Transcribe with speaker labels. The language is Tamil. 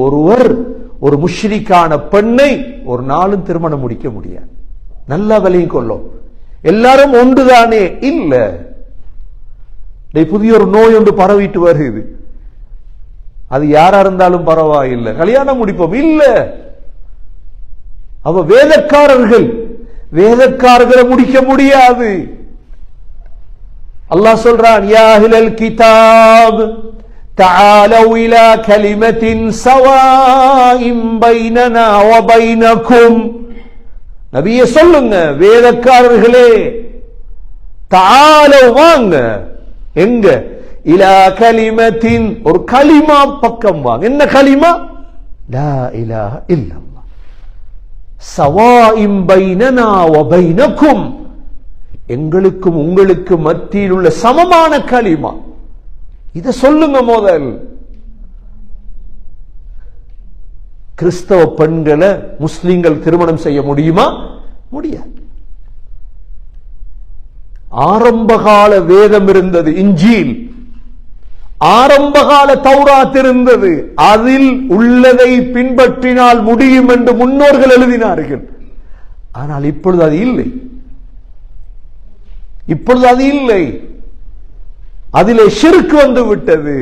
Speaker 1: ஒருவர் ஒரு முஷ்ரிக்கான பெண்ணை ஒரு நாளும் திருமணம் முடிக்க முடியாது. நல்ல வலியும் கொள்ளும். எல்லாரும் ஒன்றுதானே? இல்ல, புதிய ஒரு நோய் ஒன்று பரவிட்டு வருது. அது யாரா இருந்தாலும் பரவாயில்லை, கல்யாணம் முடிப்போம் இல்ல. அவ வேதக்காரர்களை முடிக்க முடியாது. அல்லாஹ் சொல்றான், யா அஹ்லல் கிதாப் تعالوا إلى كلمة سواء بيننا وبينكم. நபியே சொல்லுங்க, வேதக்காரர்களே, تعالوا வாங்க. எங்க? இலா கலிமத்தின், ஒரு கலிமா பக்கம் வாங்க. என்ன கலிமா? லா இலாஹ இல்லல்லாஹ் சவாஇம் பைனனா வ பைனக்கும், எங்களுக்கும் உங்களுக்கு மத்தியில் உள்ள சமமான கலிமா. இத சொல்லுங்க முதல். கிறிஸ்தவ பெண்களை முஸ்லிம்கள் திருமணம் செய்ய முடியுமா? முடியாது. ஆரம்பகால வேதம் இருந்தது, இன்ஜீல். ஆரம்பகால தௌராத் இருந்தது. அதில் உள்ளதை பின்பற்றினால் முடியும் என்று முன்னோர்கள் எழுதினார்கள். ஆனால் இப்பொழுது அது இல்லை. இப்பொழுது அது இல்லை. அதிலே ஷிர்க் வந்து விட்டது.